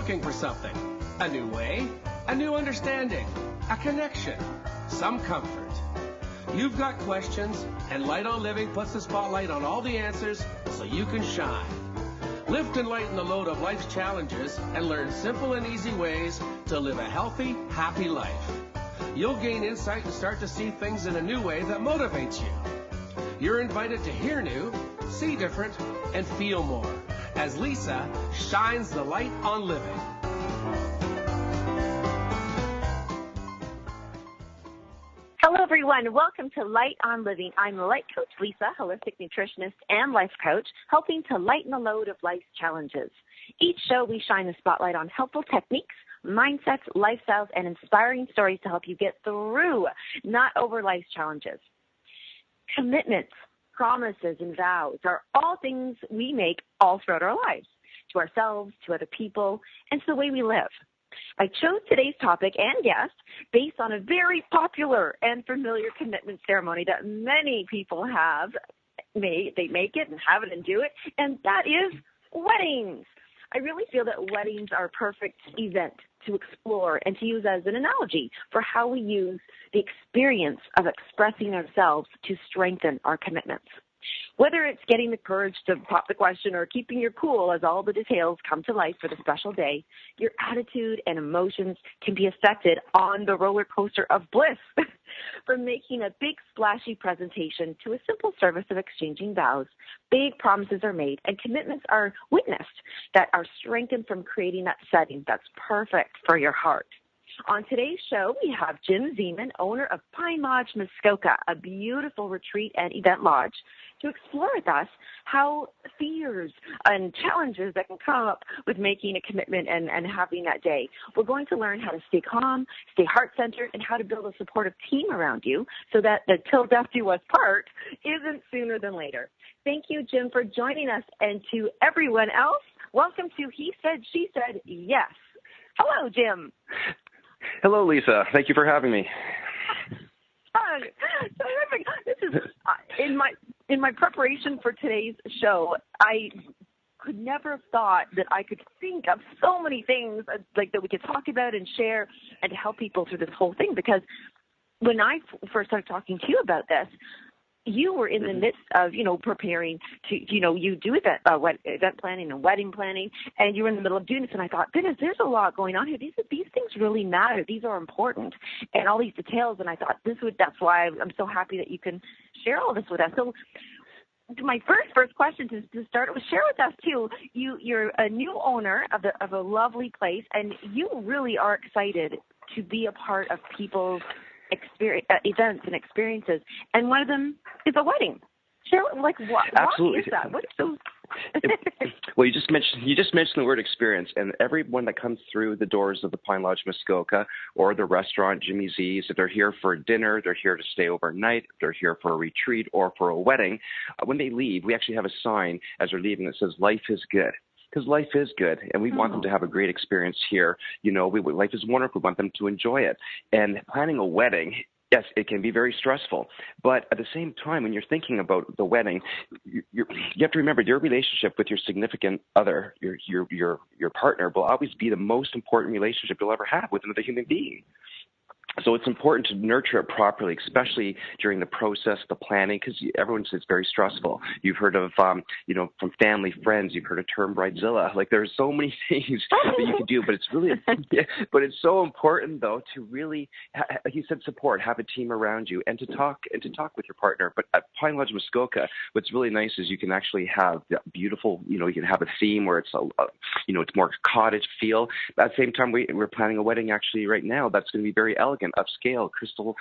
looking for something. A new way, a new understanding, a connection, some comfort. You've got questions, and Light on Living puts the spotlight on all the answers so you can shine. Lift and lighten the load of life's challenges and learn simple and easy ways to live a healthy, happy life. You'll gain insight and start to see things in a new way that motivates you. You're invited to hear new, see different, and feel more as Lisa shines the light on living. Hello, everyone. Welcome to Light on Living. I'm the Light Coach, Lisa, holistic nutritionist and life coach, helping to lighten the load of life's challenges. Each show, we shine the spotlight on helpful techniques, mindsets, lifestyles, and inspiring stories to help you get through, not over life's challenges. Commitments, promises, and vows are all things we make all throughout our lives, to ourselves, to other people, and to the way we live. I chose today's topic and guest based on a very popular and familiar commitment ceremony that many people have made. They make it and have it and do it, and that is weddings. I really feel that weddings are a perfect event to explore and to use as an analogy for how we use the experience of expressing ourselves to strengthen our commitments. Whether it's getting the courage to pop the question or keeping your cool as all the details come to life for the special day, your attitude and emotions can be affected on the roller coaster of bliss. From making a big splashy presentation to a simple service of exchanging vows, big promises are made and commitments are witnessed that are strengthened from creating that setting that's perfect for your heart. On today's show, we have Jim Zeman, owner of Pine Lodge, Muskoka, a beautiful retreat and event lodge, to explore with us how fears and challenges that can come up with making a commitment and having that day. We're going to learn how to stay calm, stay heart-centered, and how to build a supportive team around you so that the till death do us part isn't sooner than later. Thank you, Jim, for joining us. And to everyone else, welcome to He Said, She Said, Yes. Hello, Jim. Hello, Lisa. Thank you for having me. This is in my preparation for today's show. I could never have thought that I could think of so many things like that we could talk about and share and to help people through this whole thing. Because when I first started talking to you about this, you were in the midst of, preparing to, you do event planning and wedding planning, and you were in the middle of doing this, and I thought, goodness, there's a lot going on here. These things really matter. These are important, and all these details, and I thought that's why I'm so happy that you can share all this with us. So my first question to start with, share with us, too, you're a new owner of a lovely place, and you really are excited to be a part of people's events and experiences, and one of them is a wedding. Share, what Absolutely. Is that? What's so? Well, you just mentioned the word experience, and everyone that comes through the doors of the Pine Lodge Muskoka or the restaurant Jimmy Z's, if they're here for dinner, they're here to stay overnight, if they're here for a retreat or for a wedding, when they leave, we actually have a sign as they're leaving that says "Life is good." Because life is good, and we want them to have a great experience here. Life is wonderful. We want them to enjoy it. And planning a wedding, yes, it can be very stressful. But at the same time, when you're thinking about the wedding, you have to remember your relationship with your significant other, your partner, will always be the most important relationship you'll ever have with another human being. So it's important to nurture it properly, especially during the process, the planning, because everyone says it's very stressful. You've heard of, from family, friends, you've heard of term bridezilla. Like there's so many things that you can do, but it's really, but it's so important though to really, like you said, support, have a team around you, and to talk with your partner. But at Pine Lodge Muskoka, what's really nice is you can actually have the beautiful, you can have a theme where it's it's more cottage feel. At the same time, we're planning a wedding actually right now that's going to be very elegant, upscale, crystal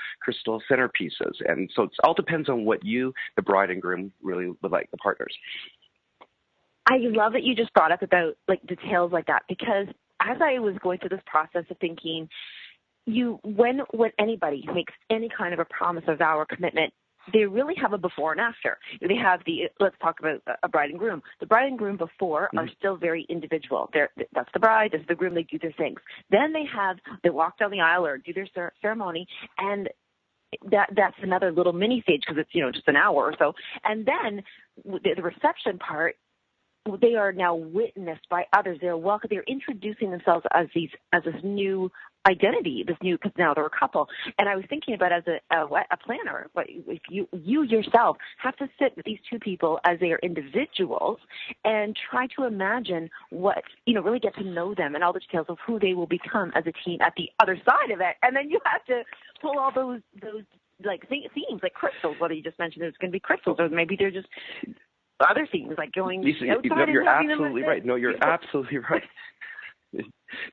centerpieces. And so it all depends on what you, the bride and groom, really would like, the partners. I love that you just brought up about details like that, because as I was going through this process of thinking, when anybody makes any kind of a promise, a vow, or commitment, they really have a before and after. They have let's talk about a bride and groom. The bride and groom before are still very individual. That's the bride, that's the groom, they do their things. Then they walk down the aisle or do their ceremony, and that's another little mini stage because it's, just an hour or so. And then the reception part, they are now witnessed by others. They're welcome. They're introducing themselves as this new identity, because now they're a couple. And I was thinking about as a planner, but if you yourself have to sit with these two people as they are individuals and try to imagine what, really get to know them and all the details of who they will become as a team at the other side of it. And then you have to pull all those like themes, like crystals, whether you just mentioned there's going to be crystals, or maybe they're just other things like going outside. You're absolutely right. No, you're absolutely right.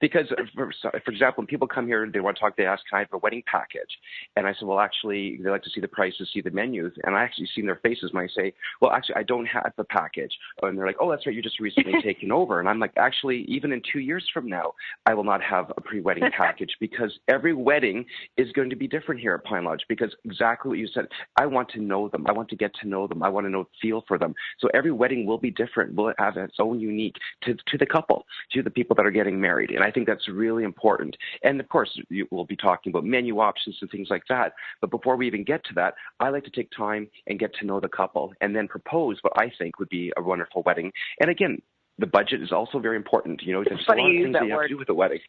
Because, for example, when people come here, they want to talk, they ask, can I have a wedding package? And I said, well, actually, they like to see the prices, see the menus. And I actually see in their faces when I say, well, actually, I don't have the package. And they're like, oh, that's right, you just recently taken over. And I'm like, actually, even in 2 years from now, I will not have a pre-wedding package, because every wedding is going to be different here at Pine Lodge, because exactly what you said, I want to know them. I want to get to know them. I want to feel for them. So every wedding will be different, will have its own unique to the couple, to the people that are getting married. And I think that's really important. And of course, we'll be talking about menu options and things like that. But before we even get to that, I like to take time and get to know the couple and then propose what I think would be a wonderful wedding. And again, the budget is also very important. There's a lot of things that you have to do with the wedding.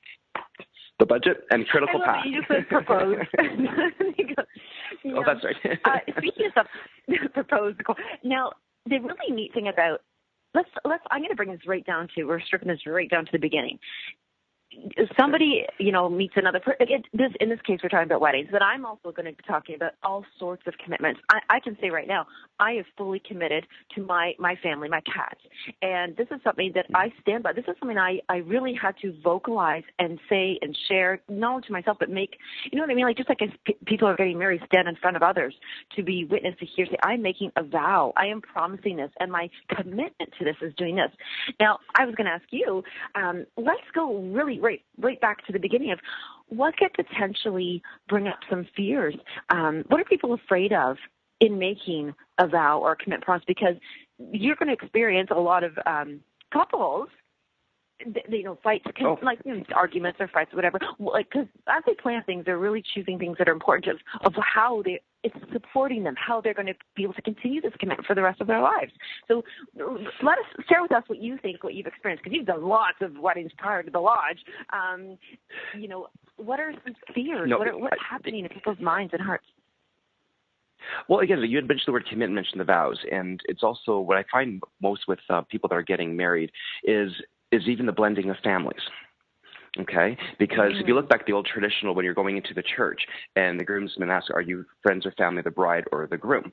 The budget and critical path. You just said propose. Oh, that's right. Speaking of stuff, propose. Now, the really neat thing about I'm going to bring this right down to, we're stripping this right down to the beginning. Somebody, meets another person. In this case, we're talking about weddings, but I'm also going to be talking about all sorts of commitments. I can say right now, I have fully committed to my family, my cats. And this is something that I stand by. This is something I really had to vocalize and say and share, not only to myself, but make, you know what I mean? Like, just like as people are getting married, stand in front of others to be witness, to hear, say, I'm making a vow. I am promising this, and my commitment to this is doing this. Now, I was going to ask you, let's go really right back to the beginning of what could potentially bring up some fears. What are people afraid of in making a vow or a commitment promise? Because you're going to experience a lot of couples, fights, arguments or fights or whatever. Because as they plan things, they're really choosing things that are important of how it's supporting them, how they're going to be able to continue this commitment for the rest of their lives. So share with us what you think, what you've experienced, because you've done lots of weddings prior to the lodge. What are some fears? What's happening in people's minds and hearts? Well, again, you had mentioned the word commitment, mentioned the vows, and it's also what I find most with people that are getting married is even the blending of families. Okay, because if you look back at the old traditional, when you're going into the church and the groomsmen ask, are you friends or family of the bride or the groom?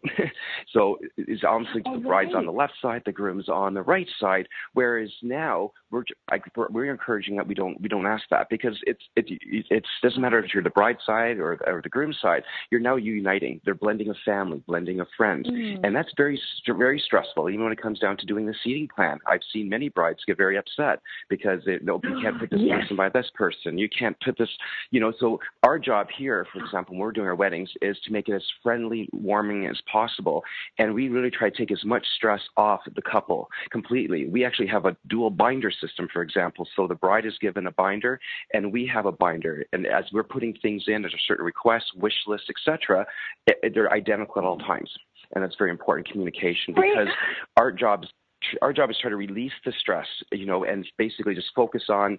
So it's honestly the bride's on the left side, the groom's on the right side. Whereas now we're encouraging that we don't ask that, because it doesn't matter if you're the bride side or the groom side. You're now uniting. They're blending of family, blending of friends, and that's very, very stressful. Even when it comes down to doing the seating plan, I've seen many brides get very upset because you can't put this person by this person. You can't put this, so our job here, for example, when we're doing our weddings, is to make it as friendly, warming as possible. And we really try to take as much stress off the couple completely. We actually have a dual binder system, for example. So the bride is given a binder and we have a binder. And as we're putting things in, there's a certain request, wish list, etc., they're identical at all times. And that's very important communication, because our job is to try to release the stress, and basically just focus on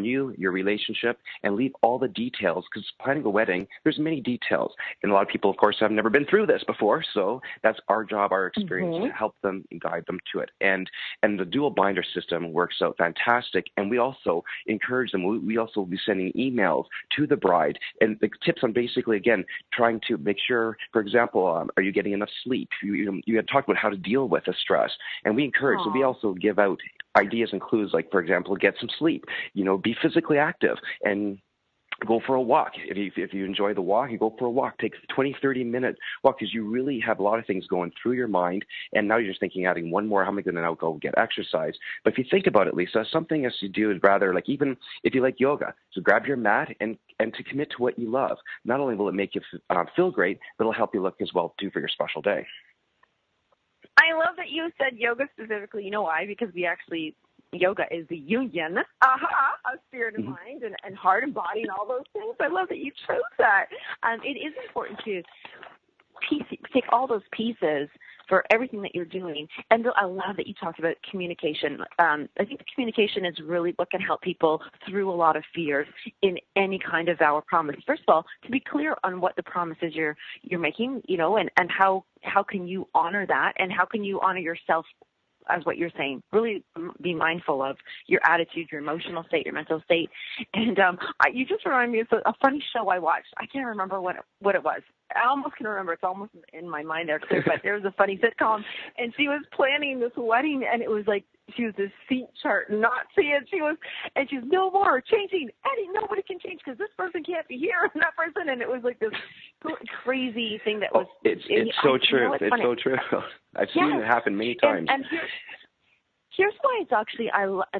you, your relationship, and leave all the details, because planning a wedding, there's many details. And a lot of people, of course, have never been through this before. So that's our job, our experience, to help them and guide them to it. And the dual binder system works out fantastic. And we also encourage them. We also will be sending emails to the bride and the tips on basically, again, trying to make sure, for example, are you getting enough sleep? You had talked about how to deal with the stress. And we encourage. So we also give out ideas and clues, like, for example, get some sleep, be physically active and go for a walk. If you enjoy the walk, you go for a walk. Take a 20, 30-minute walk, because you really have a lot of things going through your mind. And now you're just thinking, adding one more, how am I going to now go get exercise? But if you think about it, Lisa, something as you do is rather like, even if you like yoga, so grab your mat and to commit to what you love. Not only will it make you feel great, but it'll help you look as well, too, for your special day. I love that you said yoga specifically. You know why? Because yoga is the union of spirit and mind and heart and body and all those things. I love that you chose that. It is important to take all those pieces for everything that you're doing. And I love that you talked about communication. I think the communication is really what can help people through a lot of fears in any kind of vow or promise. First of all, to be clear on what the promises you're making, and how can you honor that, and how can you honor yourself as what you're saying. Really be mindful of your attitude, your emotional state, your mental state. And you just remind me of a funny show I watched. I can't remember what it was. I almost can remember. It's almost in my mind there, clear, but there was a funny sitcom, and she was planning this wedding, and it was like she was this seat chart Nazi, and she was no more changing. Eddie, nobody can change because this person can't be here and that person, and it was like this crazy thing that was. It's so true. It's so true. I've seen it happen many times. And here's why it's actually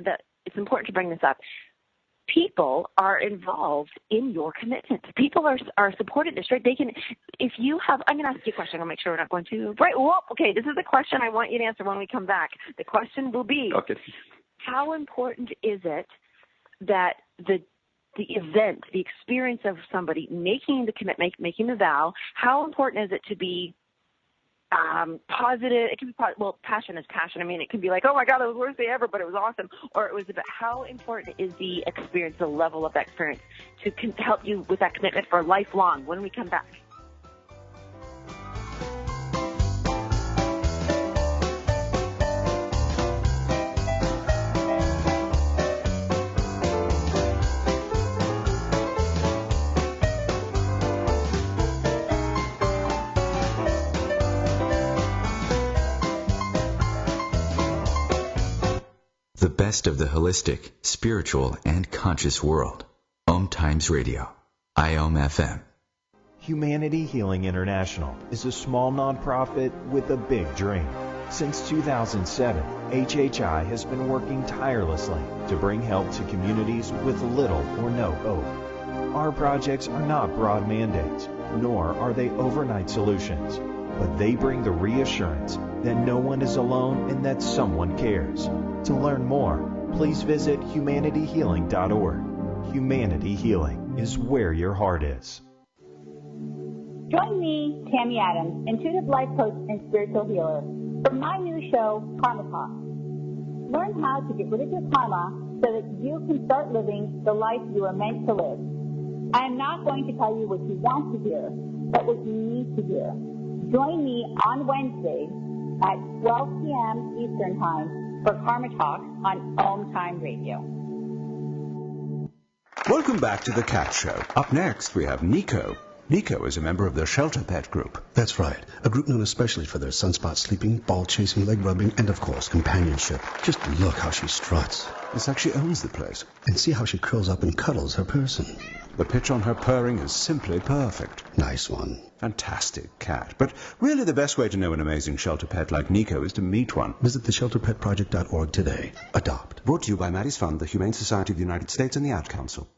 that it's important to bring this up. People are involved in your commitment. People are supported this, right? They can, if you have, I'm going to ask you a question. I'll make sure we're not going to, right? Well, okay, this is the question I want you to answer when we come back. The question will be, okay, how important is it that the event, the experience of somebody making the commitment, making the vow, how important is it to be positive? It can be passion is passion. I mean, it can be like, oh my God, it was the worst day ever, but it was awesome. Or it was about how important is the experience, the level of that experience to help you with that commitment for lifelong when we come back. The best of the holistic, spiritual, and conscious world. OMTimes Radio. IOM-FM. Humanity Healing International is a small nonprofit with a big dream. Since 2007, HHI has been working tirelessly to bring help to communities with little or no hope. Our projects are not broad mandates, nor are they overnight solutions, but they bring the reassurance that no one is alone and that someone cares. To learn more, please visit humanityhealing.org. Humanity Healing is where your heart is. Join me, Tammy Adams, intuitive life coach and spiritual healer, for my new show, Karma Talk. Learn how to get rid of your karma so that you can start living the life you are meant to live. I am not going to tell you what you want to hear, but what you need to hear. Join me on Wednesday at 12 p.m. Eastern Time for Karma Talk on OMTimes Radio. Welcome back to The Cat Show. Up next, we have Nico. Nico is a member of the Shelter Pet Group. That's right. A group known especially for their sunspot sleeping, ball chasing, leg rubbing, and of course, companionship. Just look how she struts. It's like she owns the place. And see how she curls up and cuddles her person. The pitch on her purring is simply perfect. Nice one. Fantastic cat. But really the best way to know an amazing shelter pet like Nico is to meet one. Visit theshelterpetproject.org today. Adopt. Brought to you by Maddie's Fund, the Humane Society of the United States, and the Ad Council.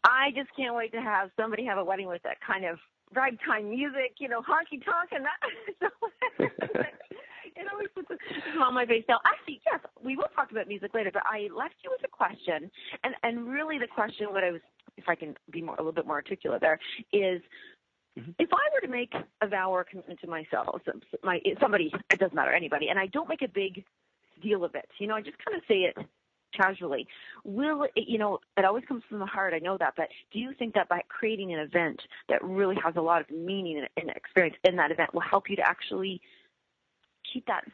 I just can't wait to have somebody have a wedding with that kind of ragtime music, honky tonk and that. It always puts a smile on my face. Now, actually, yes, we will talk about music later, but I left you with a question, and really the question, if I can be a little bit more articulate there, is if I were to make a vow or a commitment to myself, somebody, it doesn't matter, anybody, and I don't make a big deal of it, I just kind of say it casually, will it, it always comes from the heart, I know that, but do you think that by creating an event that really has a lot of meaning and experience in that event will help you to actually keep that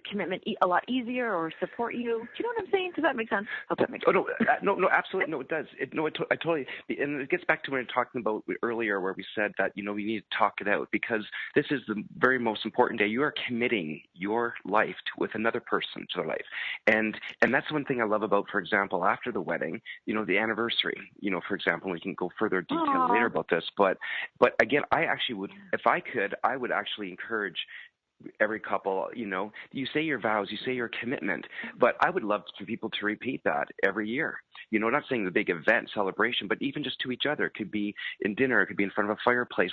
commitment a lot easier or support you? Do you know what I'm saying? Does that make sense? Hope that makes sense. No, absolutely. No, it does. I totally, and it gets back to what we were talking about earlier where we said that, we need to talk it out because this is the very most important day. You are committing your life with another person to their life. And that's one thing I love about, for example, after the wedding, the anniversary, for example, we can go further detail later about this. But again, I actually would, if I could, I would actually encourage every couple, you say your vows, you say your commitment, but I would love for people to repeat that every year. not saying the big event celebration, but even just to each other. It could be in dinner, it could be in front of a fireplace,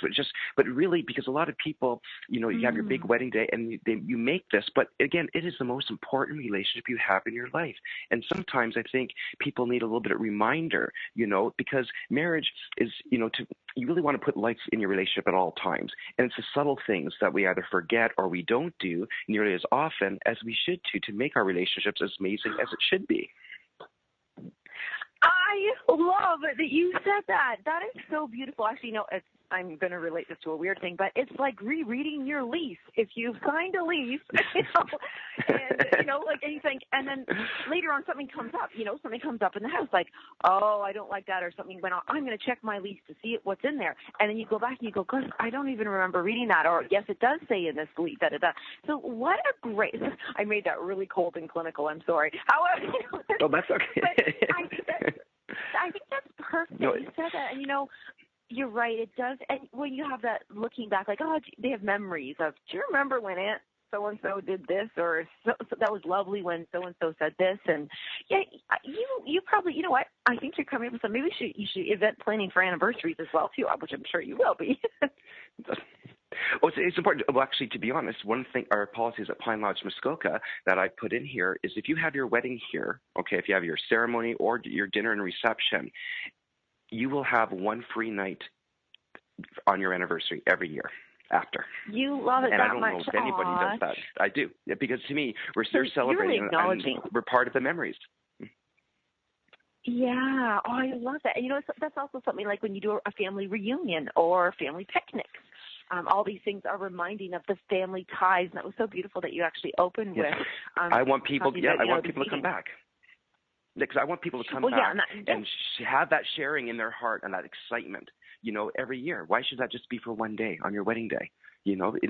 but really, because a lot of people, you have your big wedding day and you make this, but again, it is the most important relationship you have in your life. And sometimes I think people need a little bit of reminder, because marriage is, you really want to put life in your relationship at all times. And it's the subtle things that we either forget or we don't do nearly as often as we should to make our relationships as amazing as it should be. I love it that you said that. That is so beautiful. Actually, I'm going to relate this to a weird thing, but it's like rereading your lease. If you've signed a lease, and you think, and then later on something comes up, something comes up in the house, like, oh, I don't like that, or something went on. I'm going to check my lease to see what's in there. And then you go back and you go, gosh, I don't even remember reading that, or yes, it does say in this lease, da-da-da. So what a great, I made that really cold and clinical, I'm sorry. However, oh, that's okay. I think that's perfect. No, you said that, and you're right. It does, and when you have that looking back, like, oh, they have memories of, do you remember when Aunt so and so did this, or so that was lovely when so and so said this, and yeah, you probably, what? I think you're coming up with some. Maybe you should event planning for anniversaries as well too, which I'm sure you will be. Well, it's important. Well, actually, to be honest, one thing, our policies at Pine Lodge, Muskoka, that I put in here is if you have your wedding here, okay, if you have your ceremony or your dinner and reception, you will have one free night on your anniversary every year after. You love it and that I don't much. know if anybody does that. I do, because to me, we're celebrating really and we're part of the memories. Yeah, oh, I love that. And that's also something like when you do a family reunion or family picnics. All these things are reminding of the family ties, and that was so beautiful that you actually opened with. I want people. I want people to come back. Because I want people to come back and have that sharing in their heart and that excitement, every year. Why should that just be for one day on your wedding day?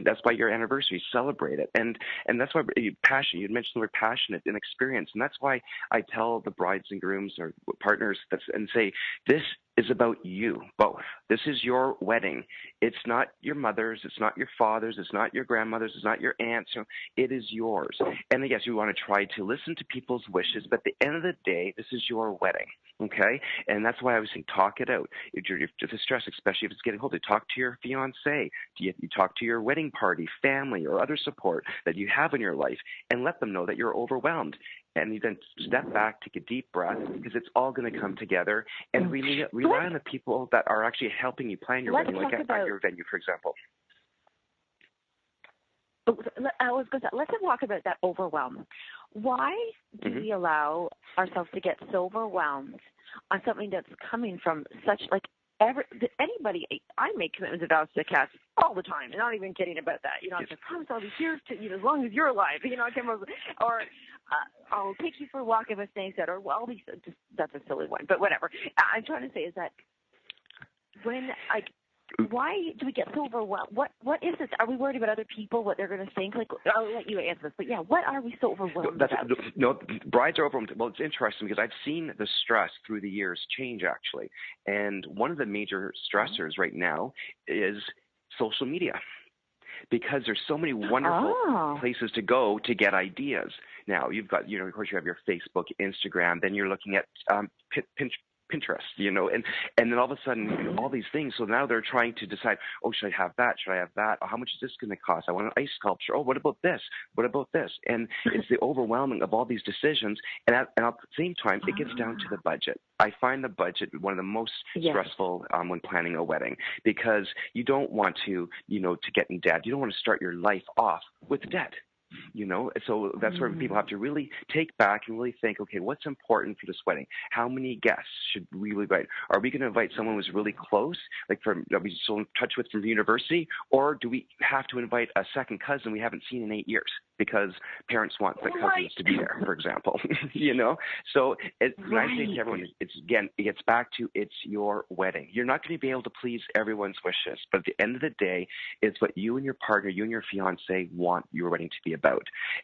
That's why your anniversary, celebrate it. And that's why passion, you mentioned the word passionate and experience. And that's why I tell the brides and grooms or partners and say, this is about you both. This is your wedding. It's not your mother's. It's not your father's. It's not your grandmother's. It's not your aunt's. It is yours. And yes, you want to try to listen to people's wishes, but at the end of the day, this is your wedding. Okay? And that's why I was saying talk it out. If the stress, especially if it's getting older, talk to your fiancé. You talk to your wedding party, family, or other support that you have in your life, and let them know that you're overwhelmed. And you then step back, take a deep breath, because it's all going to come together. And rely on the people that are actually helping you plan your wedding, like at your venue, for example. I was going to say, let's talk about that overwhelm. Why do we allow ourselves to get so overwhelmed on something that's coming from such, anybody, I make commitments and vows to cats all the time, and not even kidding about that. I promise I'll be here as long as you're alive. Or I'll take you for a walk if a snake's out, or that's a silly one, but whatever. I'm trying to say is that why do we get so overwhelmed? What is it? Are we worried about other people, what they're going to think? I'll let you answer this, but yeah, what are we so overwhelmed about? No, brides are overwhelmed. Well, it's interesting because I've seen the stress through the years change, actually. And one of the major stressors right now is social media, because there's so many wonderful places to go to get ideas. Now, you've got, of course, you have your Facebook, Instagram, then you're looking at Pinterest, and then all of a sudden, all these things. So now they're trying to decide, should I have that? Should I have that? How much is this going to cost? I want an ice sculpture. What about this? What about this? And it's the overwhelming of all these decisions. And at the same time, it gets down to the budget. I find the budget one of the most stressful when planning a wedding, because you don't want to get in debt. You don't want to start your life off with debt. So that's where people have to really take back and really think, okay, what's important for this wedding? How many guests should we invite? Are we going to invite someone who's really close, that we still in touch with from the university? Or do we have to invite a second cousin we haven't seen in 8 years because parents want the cousins to be there, for example? So when I say to everyone, it gets back to it's your wedding. You're not going to be able to please everyone's wishes, but at the end of the day, it's what you and your partner, you and your fiance want your wedding to be about.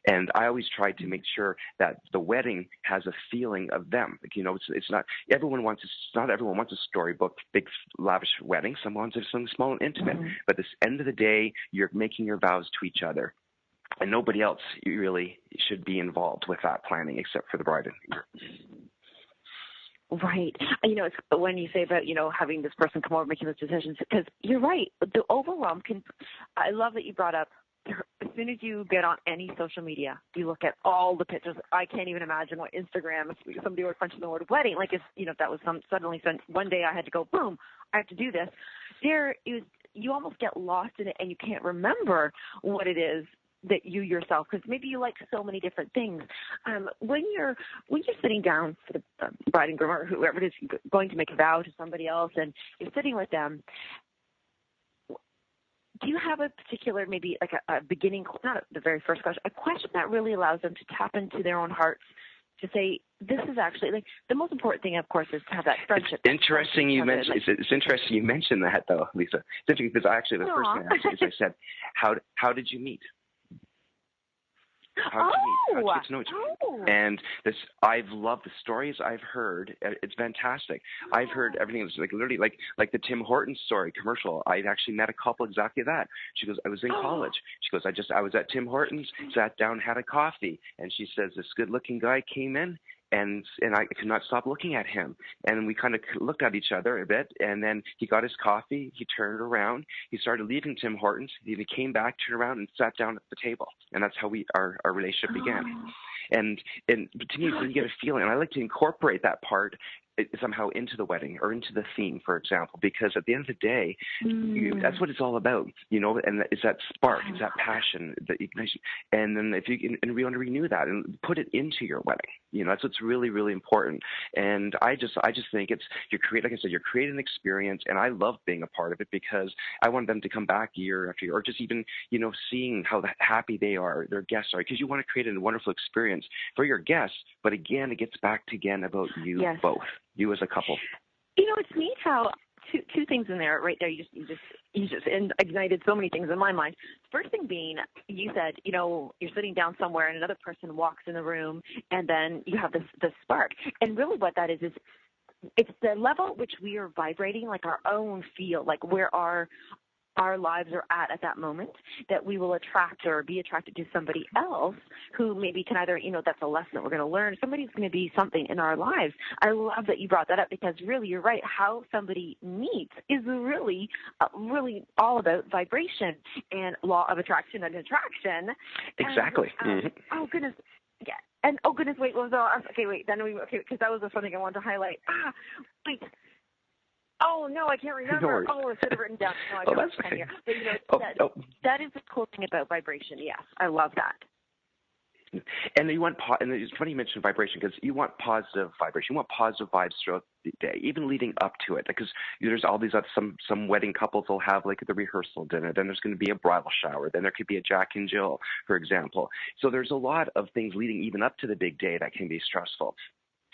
And I always try to make sure that the wedding has a feeling of them. It's not everyone wants a storybook, big lavish wedding. Someone wants something small and intimate. But at the end of the day, you're making your vows to each other, and nobody else really should be involved with that planning except for the bride and groom. Right. You know, it's when you say about, you know, having this person come over making those decisions, because you're right. The overwhelm can, I love that you brought up, as soon as you get on any social media, you look at all the pictures. I can't even imagine what Instagram, if somebody were punching the word wedding, like if, you know, if that was suddenly one day I had to go, boom, I have to do this. You almost get lost in it and you can't remember what it is that you yourself, because maybe you like so many different things. When you're sitting down for the bride and groom or whoever it is going to make a vow to somebody else, and you're sitting with them, do you have a particular, maybe like a beginning, not the very first question, a question that really allows them to tap into their own hearts to say, this is actually, like, the most important thing, of course, is to have that friendship. It's interesting you mentioned. It's interesting you mentioned that, though, Lisa. It's interesting because first thing I asked is I said, how did you meet? How did you get to know each other? And I've loved the stories I've heard. It's fantastic. I've heard everything. It's like literally like the Tim Hortons story commercial. I've actually met a couple exactly that. She goes, I was in college. She goes, I was at Tim Hortons, sat down, had a coffee, and she says this good-looking guy came in. And I could not stop looking at him. And we kind of looked at each other a bit. And then he got his coffee. He turned around. He started leaving Tim Hortons. He came back, turned around, and sat down at the table. And that's how our relationship began. And to me, you get a feeling. And I like to incorporate that part somehow into the wedding or into the theme, for example, because at the end of the day, that's what it's all about, you know, and it's that spark, it's that passion, that ignition. And then if you and we want to renew that and put it into your wedding, you know, that's what's really, really important. And I just think like I said, you're creating an experience, and I love being a part of it because I want them to come back year after year, or just even, you know, seeing how happy they are, their guests are, because you want to create a wonderful experience for your guests. But again, it gets back to about you both. You as a couple. You know, it's neat how two things in there right there. You just ignited so many things in my mind. First thing being, you said, you know, you're sitting down somewhere and another person walks in the room, and then you have this spark. And really, what that is it's the level at which we are vibrating, like our own feel, like where our lives are at that moment, that we will attract or be attracted to somebody else who maybe can either, you know, that's a lesson that we're going to learn. Somebody's going to be something in our lives. I love that you brought that up because really you're right. How somebody meets is really all about vibration and law of attraction and attraction. Exactly. Oh, goodness. Yeah. And, oh, goodness, wait, what was that? Okay, wait, because that was something I wanted to highlight. Wait. Oh, no, I can't remember. No, I should have written down. No, I don't. That's okay. But, you know, that is the cool thing about vibration. Yes, I love that. And and it's funny you mentioned vibration because you want positive vibration. You want positive vibes throughout the day, even leading up to it. Because there's all these some wedding couples will have like the rehearsal dinner. Then there's going to be a bridal shower. Then there could be a Jack and Jill, for example. So there's a lot of things leading even up to the big day that can be stressful.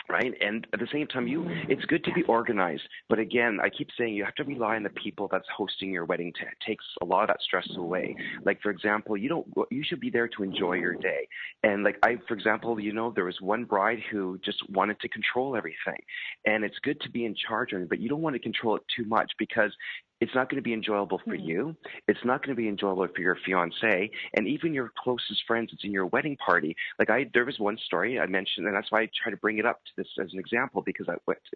Right. And at the same time, it's good to be organized. But again, I keep saying you have to rely on the people that's hosting your wedding. It takes a lot of that stress away. Like, for example, you should be there to enjoy your day. And like for example, you know, there was one bride who just wanted to control everything. And it's good to be in charge of it, but you don't want to control it too much because it's not going to be enjoyable for you. It's not going to be enjoyable for your fiancé and even your closest friends. It's in your wedding party. Like there was one story I mentioned, and that's why I try to bring it up to this as an example, because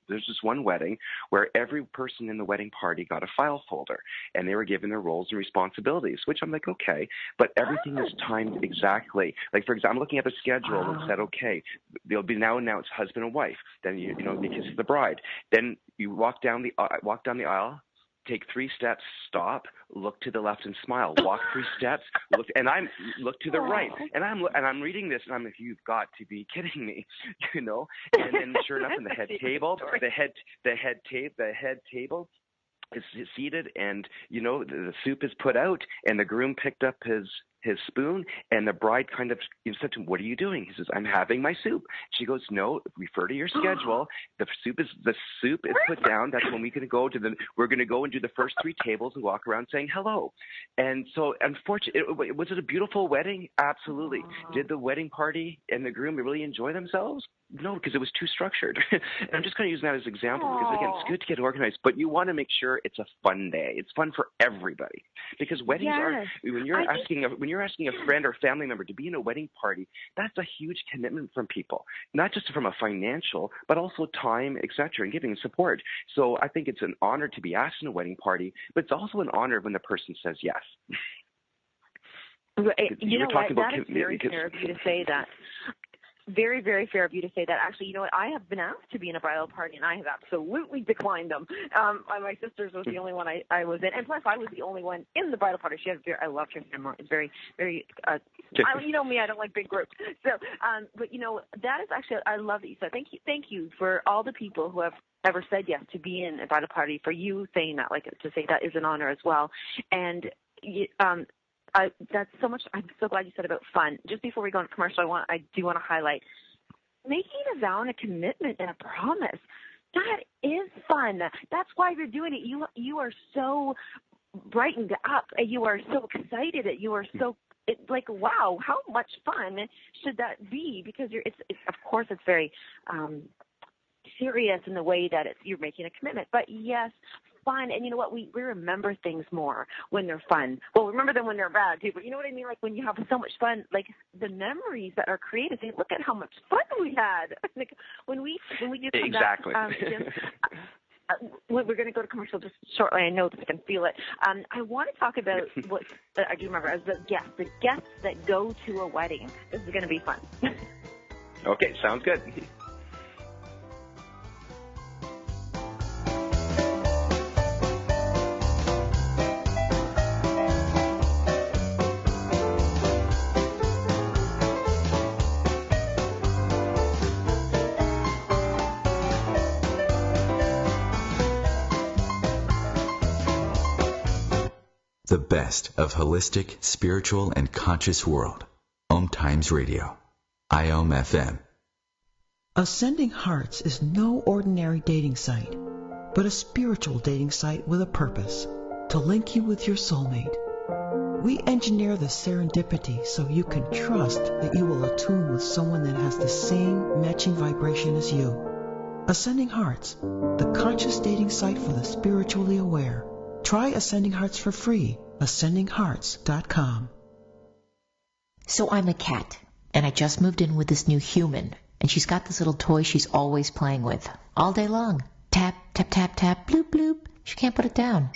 there's this one wedding where every person in the wedding party got a file folder, and they were given their roles and responsibilities, which I'm like, okay, but everything is timed exactly. Like, for example, I'm looking at the schedule and said, okay, they'll be now announced husband and wife. Then you know, because it's the bride. Then you walk down the aisle. Take 3 steps, stop, look to the left and smile. Walk 3 steps, look to the right. And I'm reading this and I'm like, you've got to be kidding me, you know? And then sure enough, in the head table is seated, and you know, the soup is put out, and the groom picked up his spoon, and the bride kind of said to him, "What are you doing?" He says, "I'm having my soup." She goes, "No, refer to your schedule. The soup is put down. That's when we're going to go and do the first 3 tables and walk around saying hello." And so, unfortunately, was it a beautiful wedding? Absolutely. Did the wedding party and the groom really enjoy themselves? No, because it was too structured. And I'm just kind of using that as an example because, again, it's good to get organized, but you want to make sure it's a fun day. It's fun for everybody because weddings are when you're you're asking a friend or family member to be in a wedding party, that's a huge commitment from people, not just from a financial, but also time, etc., and giving support. So I think it's an honor to be asked in a wedding party, but it's also an honor when the person says yes. You know what? That is very fair of you to say that. Very, very fair of you to say that. Actually, you know what? I have been asked to be in a bridal party, and I have absolutely declined them. My sister's was the only one I was in, and plus I was the only one in the bridal party. I loved her ceremony. It's very, very. You know me, I don't like big groups. So, but you know, that is actually, I love that you said. Thank you for all the people who have ever said yes to be in a bridal party. For you saying that, like to say that is an honor as well, and. That's so much. I'm so glad you said about fun. Just before we go on commercial, I do want to highlight making a vow and a commitment and a promise. That is fun. That's why you're doing it. You are so brightened up. You are so excited. You are so like, wow, how much fun should that be? Because it's of course it's very serious in the way that you're making a commitment. But yes, fun. And you know what? We remember things more when they're fun. Well, remember them when they're bad too. But you know what I mean? Like when you have so much fun, like the memories that are created. Say, look at how much fun we had. Like when we do come exactly. Back, Jim, we're going to go to commercial just shortly. I know that I can feel it. I want to talk about what I do remember as the guests that go to a wedding. This is going to be fun. Okay, sounds good. The best of holistic, spiritual, and conscious world. OMTimes Radio. IOM FM. Ascending Hearts is no ordinary dating site, but a spiritual dating site with a purpose, to link you with your soulmate. We engineer the serendipity so you can trust that you will attune with someone that has the same matching vibration as you. Ascending Hearts, the conscious dating site for the spiritually aware. Try Ascending Hearts for free. AscendingHearts.com. So I'm a cat, and I just moved in with this new human, and she's got this little toy she's always playing with, all day long. Tap, tap, tap, tap, bloop, bloop. She can't put it down.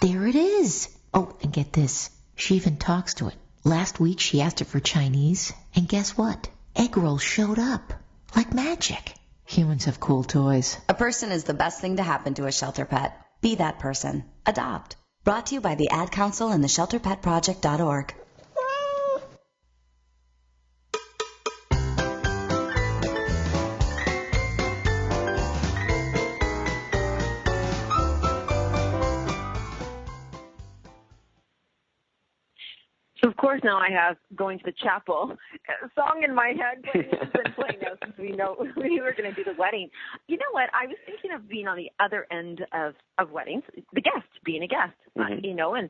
There it is. Oh, and get this. She even talks to it. Last week she asked it for Chinese, and guess what? Egg rolls showed up. Like magic. Humans have cool toys. A person is the best thing to happen to a shelter pet. Be that person. Adopt. Brought to you by the Ad Council and the ShelterPetProject.org. So, of course, now I have Going to the Chapel, a song in my head, but it's been playing now since we know we were going to do the wedding. You know what? I was thinking of being on the other end of weddings, the guest, being a guest, you know, and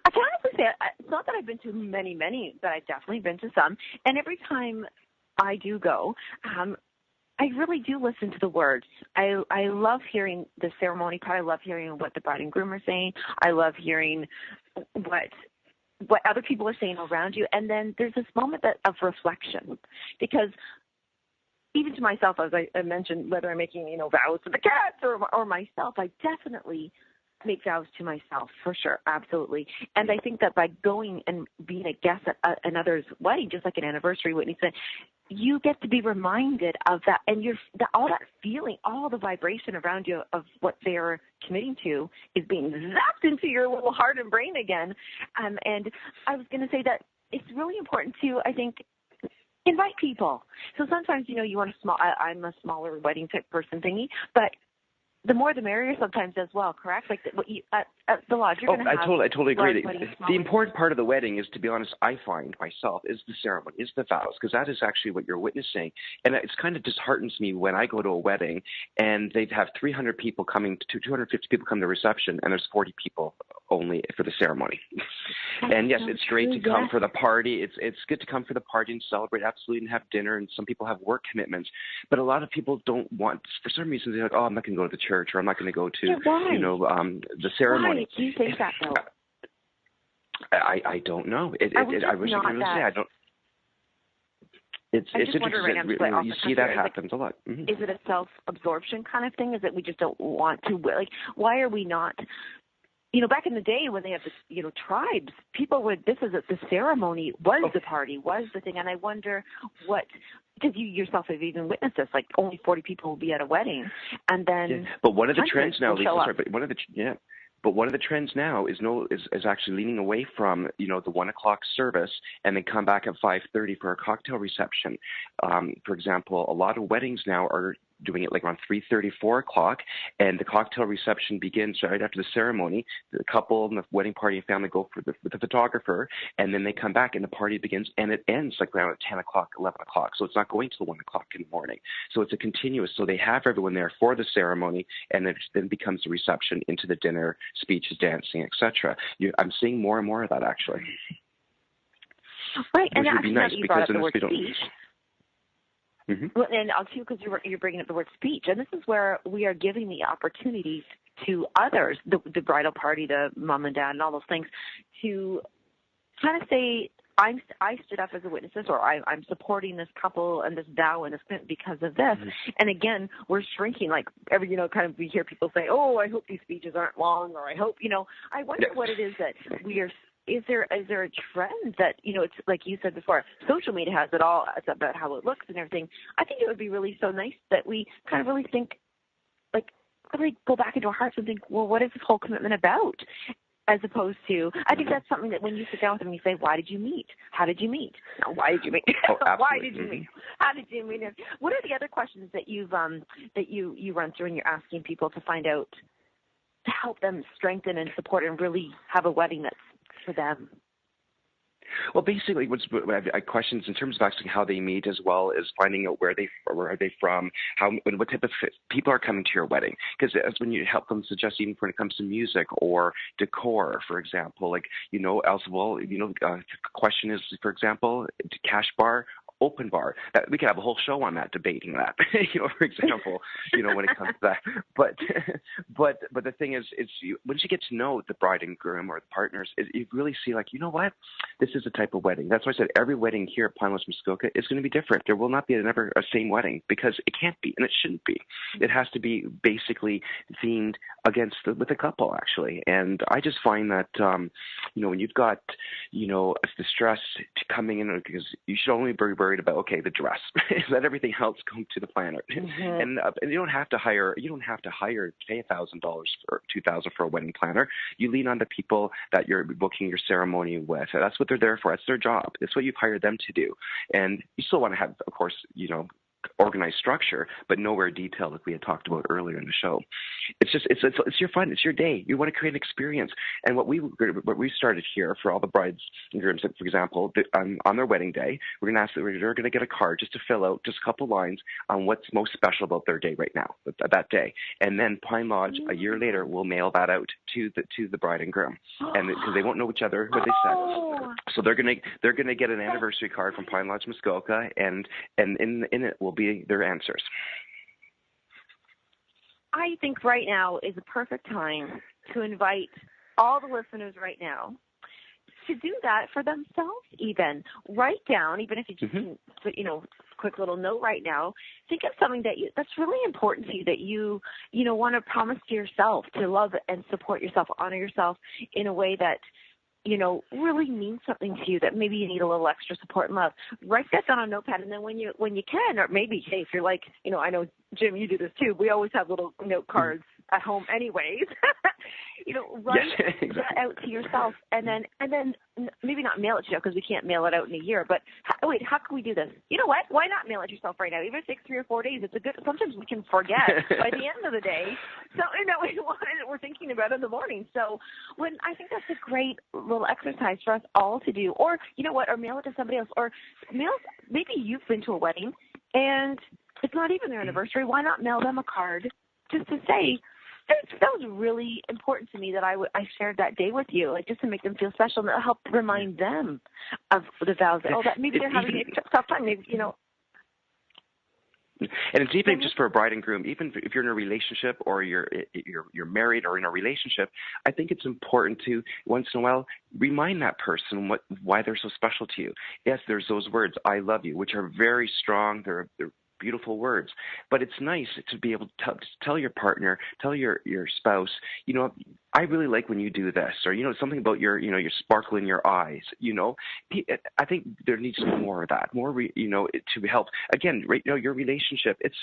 I can honestly say it's not that I've been to many, but I've definitely been to some. And every time I do go, I really do listen to the words. I love hearing the ceremony part. I love hearing what the bride and groom are saying. I love hearing what other people are saying around you. And then there's this moment of reflection, because even to myself, as I mentioned, whether I'm making, vows to the cats or myself, I definitely make vows to myself, for sure, absolutely. And I think that by going and being a guest at another's wedding, just like an anniversary, Whitney said, you get to be reminded of that, and all that feeling, all the vibration around you of what they're committing to is being zapped into your little heart and brain again. And I was going to say that it's really important to, I think, invite people. So sometimes, you want I'm a smaller wedding type person thingy, but the more the merrier sometimes as well, correct? Like at the lodge, you're going to have... I totally agree. The important part of the wedding is, to be honest, I find myself, is the ceremony, is the vows, because that is actually what you're witnessing. And it's kind of disheartens me when I go to a wedding and they have 300 people coming to 250 people come to the reception, and there's 40 people only for the ceremony. And yes, it's great to come for the party. It's good to come for the party and celebrate, absolutely, and have dinner. And some people have work commitments, but a lot of people don't want, for some reason, they're like, oh, I'm not going to go to the church, or I'm not going to go to, the ceremony. Why do you think that, though? I don't know. I wish I could really say I don't. It's interesting. Right, you see that happens a lot. Mm-hmm. Is it a self-absorption kind of thing? Is it we just don't want to? Like, why are we not? Back in the day when they had the, tribes, people would. The ceremony was the party, was the thing, and I wonder what. Because you yourself have even witnessed this, like only 40 people will be at a wedding, and then. Yeah. But one of the trends now, Lisa, But one of the trends now is actually leaning away from the 1 o'clock service and then come back at 5:30 for a cocktail reception. For example, a lot of weddings now are doing it like around 3:30, 4 o'clock, and the cocktail reception begins right after the ceremony. The couple and the wedding party and family go with the photographer, and then they come back and the party begins, and it ends like around 10 o'clock, 11 o'clock. So it's not going till 1 o'clock in the morning. So it's a continuous. So they have everyone there for the ceremony, and it then becomes the reception into the dinner, speeches, dancing, etc. I'm seeing more and more of that actually. Right, and which would be nice because then we don't. Mm-hmm. Well, and too, because you're bringing up the word speech, and this is where we are giving the opportunity to others, the bridal party, the mom and dad, and all those things, to kind of say, I stood up as a witness, or I'm supporting this couple and this vow and this commitment because of this. Mm-hmm. And again, we're shrinking. Like we hear people say, "Oh, I hope these speeches aren't long," or "I hope," I wonder what it is that we are. Is there a trend that, it's like you said before, social media has it all. It's about how it looks and everything. I think it would be really so nice that we kind of really think, like, really go back into our hearts and think, well, what is this whole commitment about? As opposed to, I think that's something that when you sit down with them, you say, why did you meet? How did you meet? No, why did you meet? Oh, why did you meet? How did you meet? What are the other questions that you've that you run through and you're asking people to find out to help them strengthen and support and really have a wedding that's for them? Well, basically, questions in terms of actually how they meet, as well as finding out where are they from, what type of people are coming to your wedding. Because that's when you help them suggest, even when it comes to music or decor, for example. Like question is, for example, cash bar, open bar. That we could have a whole show on that, debating that. For example, when it comes to that. But the thing is, once you get to know the bride and groom or the partners, you really see, like, what, this is a type of wedding. That's why I said every wedding here at Pine Lodge Muskoka is going to be different. There will not be never a same wedding, because it can't be, and it shouldn't be. It has to be basically themed with a couple, actually. And I just find that when you've got the stress coming in, because you should only be worried about the dress. Let everything else go to the planner. Mm-hmm. And you don't have to hire pay $1,000 or $2,000 for a wedding planner. You lean on the people that you're booking your ceremony with. That's what they're there for. That's their job. That's what you've hired them to do. And you still want to have, of course, organized structure, but nowhere detailed, like we had talked about earlier in the show. It's your fun. It's your day. You want to create an experience. And what we started here for all the brides and grooms, for example, on their wedding day, we're going to get a card just to fill out just a couple lines on what's most special about their day right now, that day. And then Pine Lodge, a year later, will mail that out to the bride and groom, and because they won't know each other, what they said. So they're gonna get an anniversary card from Pine Lodge Muskoka, and in it will be their answers. I think right now is a perfect time to invite all the listeners right now to do that for themselves. Even write down, even if you just can put, quick little note right now. Think of something that's really important to you, that you want to promise to yourself, to love and support yourself, honor yourself in a way that really means something to you, that maybe you need a little extra support and love. Write that down on a notepad, and then when you can, or maybe, hey, if you're like, I know, Jim, you do this too. We always have little note cards at home anyways. Write that out to yourself, and then maybe not mail it to you, because we can't mail it out in a year, but how can we do this? You know what? Why not mail it yourself right now? Even if it takes 3 or 4 days, sometimes we can forget by the end of the day. So, we're thinking about it in the morning. So I think that's a great little exercise for us all to do. Or, or mail it to somebody else. Or maybe you've been to a wedding and it's not even their anniversary. Why not mail them a card just to say, that was really important to me that I shared that day with you, like just to make them feel special and help remind them of the vows. That maybe they're having a tough time. Maybe, And it's even just for a bride and groom, even if you're in a relationship or you're married or in a relationship, I think it's important to once in a while remind that person why they're so special to you. Yes, there's those words, I love you, which are very strong. They're beautiful words, but it's nice to be able to tell your partner, tell your spouse, I really like when you do this, or something about your sparkle in your eyes. I think there needs to be more of that, more to help. Again, right now, your relationship, it's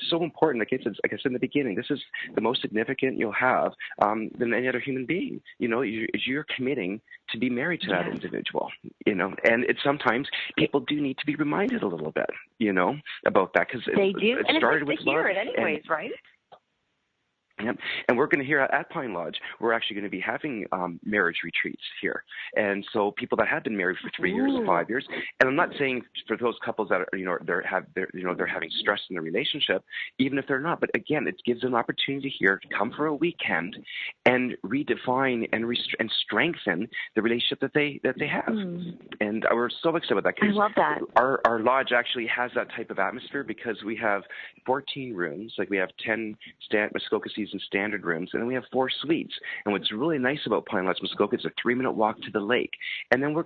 so important. Like I said in the beginning, this is the most significant you'll have than any other human being. You're committing to be married to that individual. And it's sometimes people do need to be reminded a little bit, about that, because they do, it and started it's with nice to hear love. it anyways, right? Yep. And we're going to hear at Pine Lodge, we're actually going to be having marriage retreats here. And so people that have been married for 3 years, 5 years, and I'm not saying for those couples that are, they're having stress in their relationship, even if they're not. But again, it gives them an opportunity here to come for a weekend and redefine and strengthen the relationship that they have. And we're so excited about that. I love that. Our lodge actually has that type of atmosphere because we have 14 rooms. Like we have 10 Muskoka Season standard rooms, and then we have 4 suites. And what's really nice about Pine Lodge Muskoka is a 3-minute walk to the lake. And then we'll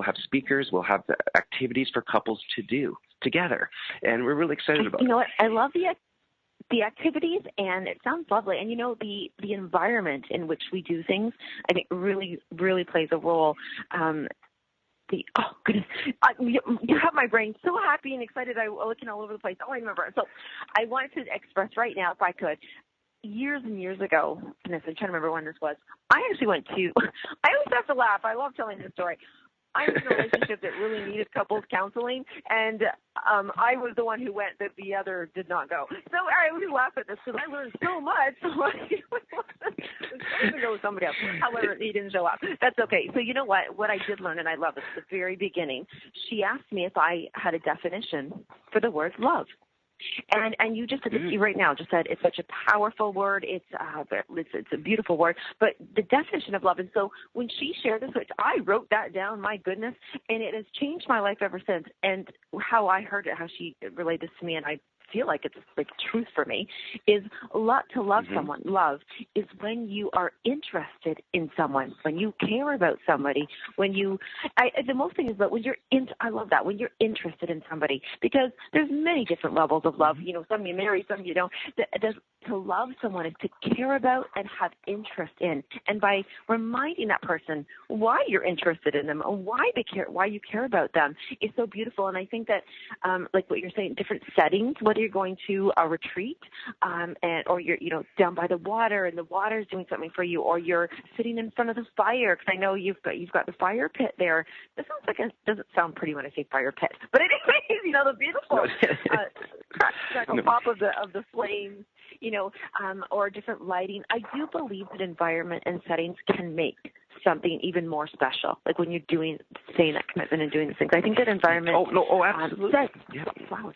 have speakers, we'll have the activities for couples to do together. And we're really excited about it. You know what? I love the activities, and it sounds lovely. And the environment in which we do things, I think really, really plays a role. Oh goodness, you have my brain so happy and excited. I'm looking all over the place. Oh, I remember. So I wanted to express right now, if I could. Years and years ago, goodness, I'm trying to remember when this was. I actually went to. I always have to laugh. I love telling this story. I was in a relationship that really needed couples counseling, and I was the one who went that the other did not go. So I always laugh at this because I learned so much. So I was to go with somebody else. However, he didn't show up. That's okay. So you know what? What I did learn, and I love it, at the very beginning, she asked me if I had a definition for the word love. And you just said right now just said it's such a powerful word. It's a beautiful word. But the definition of love, and so when she shared this, which I wrote that down, my goodness, and it has changed my life ever since. And how I heard it, how she relayed this to me, and I feel like it's like truth for me, is to love someone. Love is when you are interested in someone, when you care about somebody, the most thing is that when you're I love that, when you're interested in somebody, because there's many different levels of love. Some you marry, some you don't. To love someone is to care about and have interest in. And by reminding that person why you're interested in them and why you care about them is so beautiful. And I think that, like what you're saying, different settings, whether you're going to a retreat, or you're, down by the water and the water is doing something for you, or you're sitting in front of the fire, because I know you've got the fire pit there. This sounds like doesn't sound pretty when I say fire pit, but anyways, the beautiful crackle pop of the flames, or different lighting. I do believe that environment and settings can make something even more special. Like when you're saying that commitment and doing these things. I think that environment. Absolutely. Flowers.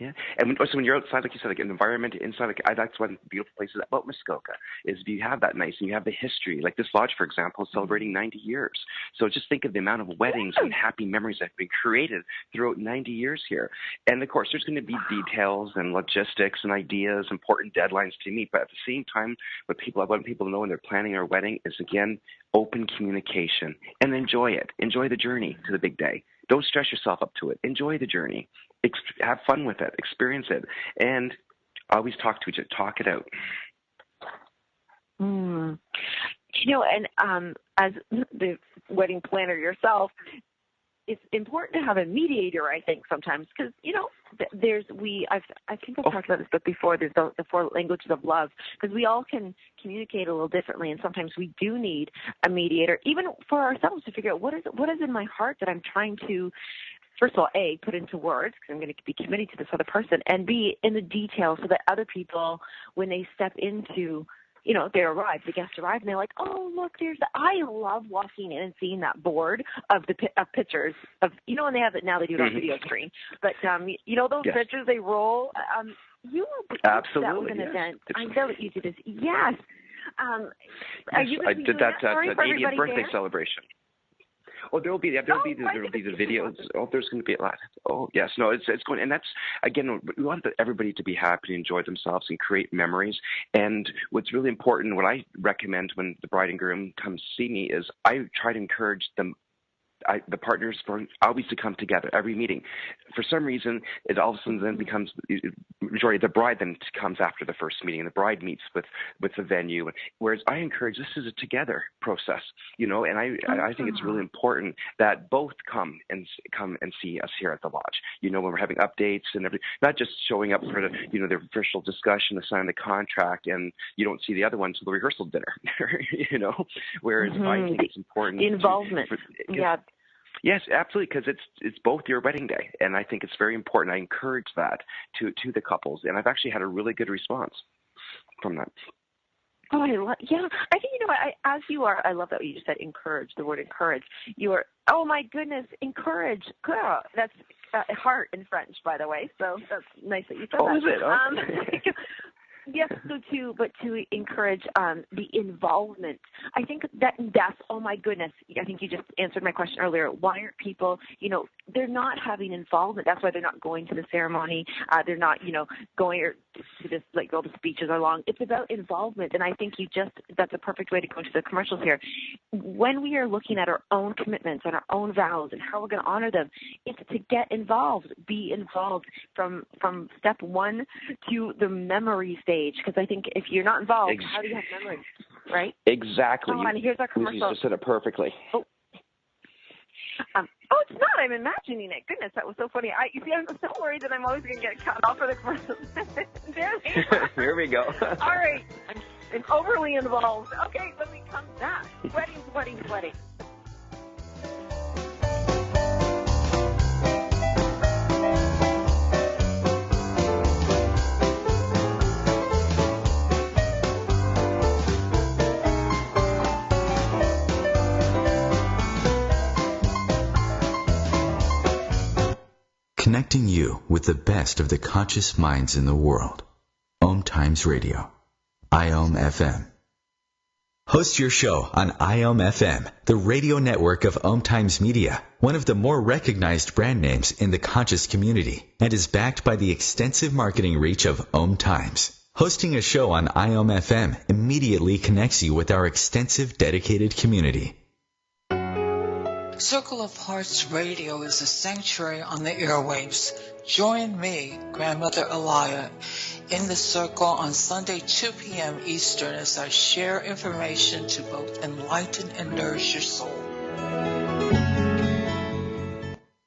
Yeah, and so when you're outside, like you said, like an environment inside, that's one of the beautiful places about Muskoka is you have that nice, and you have the history. Like this lodge, for example, is celebrating 90 years. So just think of the amount of weddings and happy memories that have been created throughout 90 years here. And of course, there's going to be details and logistics and ideas, important deadlines to meet. But at the same time, what I want people to know when they're planning their wedding is, again, open communication, and enjoy it. Enjoy the journey to the big day. Don't stress yourself up to it. Enjoy the journey. Have fun with it. Experience it. And always talk to each other. Talk it out. And as the wedding planner yourself, it's important to have a mediator, I think, sometimes, because, I think I've talked about this book before, there's the 4 languages of love, because we all can communicate a little differently, and sometimes we do need a mediator, even for ourselves, to figure out what is in my heart that I'm trying to, first of all, A, put into words, because I'm going to be committing to this other person, and B, in the details, so that other people, when they step into, the guests arrive, and they're like, oh, look, I love walking in and seeing that board of pictures of, and they have it now, they do it on video screen, but, those pictures they roll, you were absolutely, that was an event. I know that you did this. Yes. Are you I did that at 80th birthday there? celebration. Oh, there'll be the videos. Oh, there's going to be a lot. Oh, yes, no, it's going, and that's again, we want everybody to be happy, enjoy themselves, and create memories. And what's really important, what I recommend when the bride and groom come see me, is I try to encourage them. The partners for always to come together every meeting. For some reason, it all of a sudden then becomes majority of the bride then comes after the first meeting, and the bride meets with the venue. Whereas I encourage this is a together process, and I think it's really important that both come and see us here at the lodge. When we're having updates and everything, not just showing up for the official discussion, to sign the contract, and you don't see the other one until the rehearsal dinner. Whereas I think it's important the involvement. Yes, absolutely, because it's both your wedding day, and I think it's very important. I encourage that to the couples, and I've actually had a really good response from that. Oh, I think, as you are, I love that you just said encourage, the word encourage. You are, oh my goodness, encourage. Girl, that's heart in French, by the way, so that's nice that you said that. Oh, is it? Okay. Yes, but to encourage the involvement. I think that's, oh my goodness, I think you just answered my question earlier. Why aren't people, they're not having involvement. That's why they're not going to the ceremony. They're not, going to this, like all the speeches are long. It's about involvement. And I think that's a perfect way to go into the commercials here. When we are looking at our own commitments and our own vows and how we're going to honor them, it's to get involved, be involved from step one to the memory stage. Because I think if you're not involved, how do you have memories, right? Exactly. Oh, and here's our commercial. You just said it perfectly. Oh, it's not. I'm imagining it. Goodness, that was so funny. I'm so worried that I'm always going to get cut off for the commercials. Here we go. All right. I'm overly involved. Okay, when we come back, weddings. Connecting you with the best of the conscious minds in the world. OMTimes Radio. IOM FM. Host your show on IOM FM, the radio network of OMTimes Media, one of the more recognized brand names in the conscious community, and is backed by the extensive marketing reach of OMTimes. Hosting a show on IOM FM immediately connects you with our extensive dedicated community. Circle of Hearts Radio is a sanctuary on the airwaves. Join me, Grandmother Elia, in the circle on Sunday 2 p.m. Eastern as I share information to both enlighten and nourish your soul.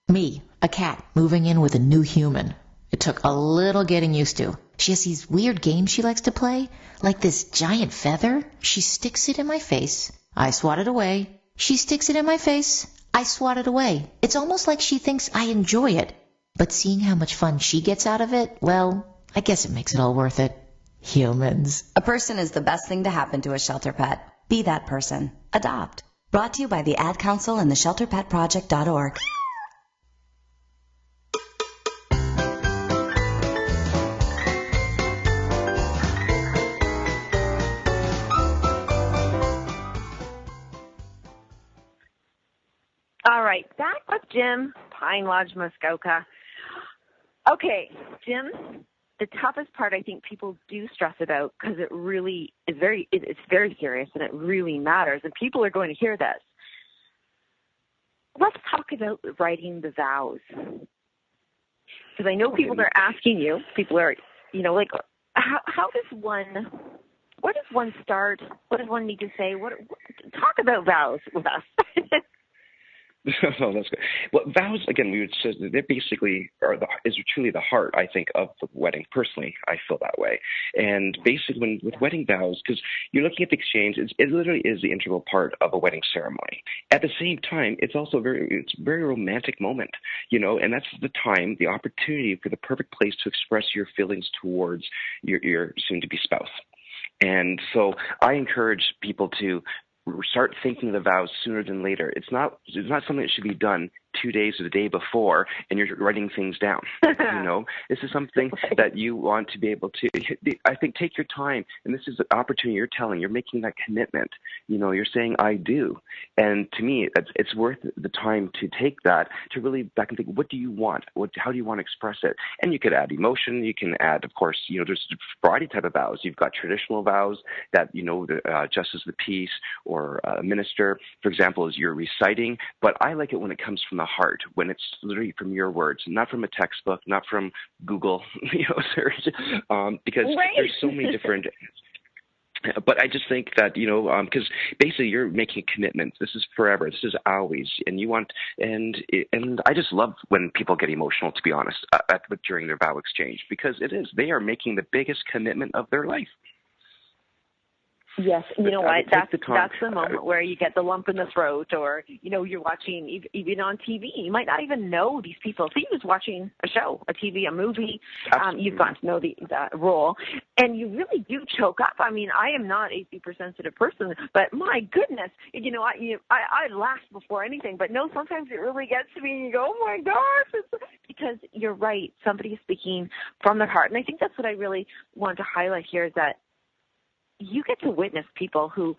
Me, a cat, moving in with a new human. It took a little getting used to. She has these weird games she likes to play, like this giant feather. She sticks it in my face. I swat it away. She sticks it in my face. I swat it away. It's almost like she thinks I enjoy it. But seeing how much fun she gets out of it, well, I guess it makes it all worth it. Humans. A person is the best thing to happen to a shelter pet. Be that person. Adopt. Brought to you by the Ad Council and the ShelterPetProject.org. All right, back with Jim, Pine Lodge, Muskoka. Okay, Jim, the toughest part I think people do stress about because it really is it's very serious and it really matters, and people are going to hear this. Let's talk about writing the vows. Because I know people are asking you, people are, like, how does one, where does one start? What does one need to say? Talk about vows with us. Oh, that's good. Well, vows, again, we would say they basically is truly the heart, I think, of the wedding. Personally, I feel that way. And basically, with wedding vows, because you're looking at the exchange, it literally is the integral part of a wedding ceremony. At the same time, it's also a very romantic moment, and that's the time, the opportunity for the perfect place to express your feelings towards your soon-to-be spouse. And so I encourage people to start thinking the vows sooner than later. It's not something that should be done 2 days or the day before, and you're writing things down. This is something that you want to be able to, I think, take your time. And this is an opportunity you're making that commitment. You're saying, I do. And to me, it's worth the time to take that, to really back and think, what do you want? How do you want to express it? And you could add emotion. You can add, of course, there's a variety type of vows. You've got traditional vows that, justice of the peace, or a minister, for example, is you're reciting. But I like it when it comes from the heart, when it's literally from your words, not from a textbook, not from Google, search, because there's so many different. But I just think that, because basically you're making a commitment. This is forever. This is always. And you want, and I just love when people get emotional, to be honest, during their vow exchange, because they are making the biggest commitment of their life. Yes, you know what? That's the moment where you get the lump in the throat, or you're watching even on TV. You might not even know these people. So you're just watching a show, a TV, a movie. You've gotten to know the role, and you really do choke up. I mean, I am not a super sensitive person, but my goodness, I laugh before anything. But no, sometimes it really gets to me. And you go, oh my gosh, because you're right. Somebody is speaking from their heart, and I think that's what I really want to highlight here is that you get to witness people who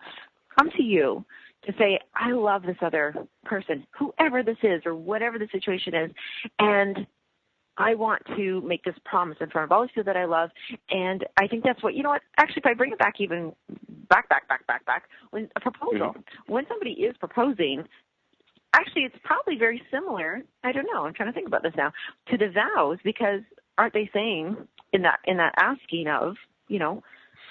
come to you to say, I love this other person, whoever this is or whatever the situation is, and I want to make this promise in front of all these people that I love. And I think that's what, actually, if I bring it back even back, when a proposal, when somebody is proposing, actually it's probably very similar, I don't know, I'm trying to think about this now, to the vows, because aren't they saying in that asking of,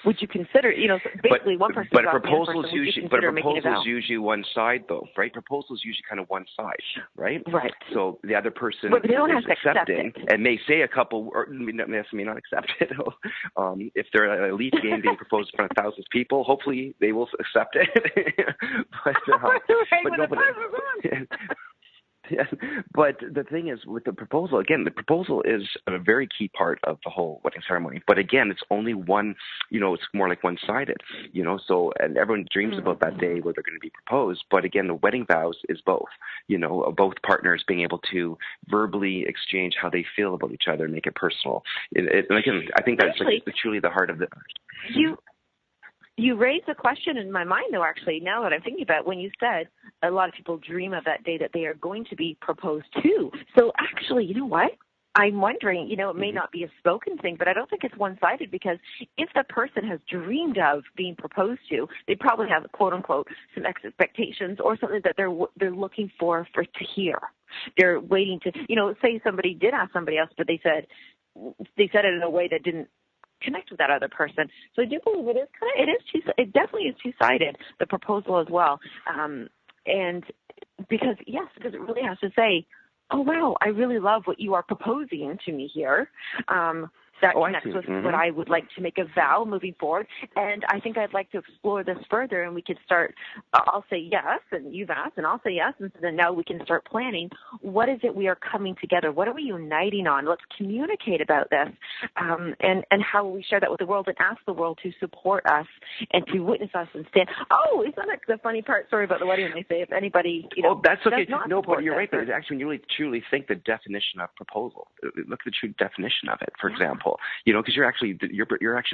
would you consider, basically one person. But a proposal is usually one side, though, right? Proposal is usually kind of one side, right? Right. So the other person but they don't is have to accepting and may say a couple, or may not accept it. If they're at an elite game being proposed in front of thousands of people, hopefully they will accept it. Yeah, but the thing is, with the proposal, again, the proposal is a very key part of the whole wedding ceremony. But again, it's only one, it's more like one-sided, so, and everyone dreams about that day where they're going to be proposed. But again, the wedding vows is both, both partners being able to verbally exchange how they feel about each other and make it personal. And again, I think that's truly the heart of it. You raised a question in my mind, though, actually, now that I'm thinking about it, when you said a lot of people dream of that day that they are going to be proposed to. So actually, you know what? I'm wondering, it may not be a spoken thing, but I don't think it's one-sided, because if the person has dreamed of being proposed to, they probably have, quote unquote, some expectations or something that they're looking for to hear. They're waiting to, say somebody did ask somebody else, but they said it in a way that didn't connect with that other person. So I do believe it definitely is two-sided, the proposal as well. And because it really has to say, oh, wow, I really love what you are proposing to me here. That connects with what I would like to make a vow moving forward. And I think I'd like to explore this further, and we could start, I'll say yes, and you've asked, and I'll say yes, and so then now we can start planning. What is it we are coming together? What are we uniting on? Let's communicate about this, and how will we share that with the world, and ask the world to support us and to witness us and stand. Oh, isn't that the funny part? Sorry about the wedding. They say if anybody, that's okay. No, but you're right. But actually, when you really truly think the definition of proposal, look at the true definition of it, for example. Because you're actually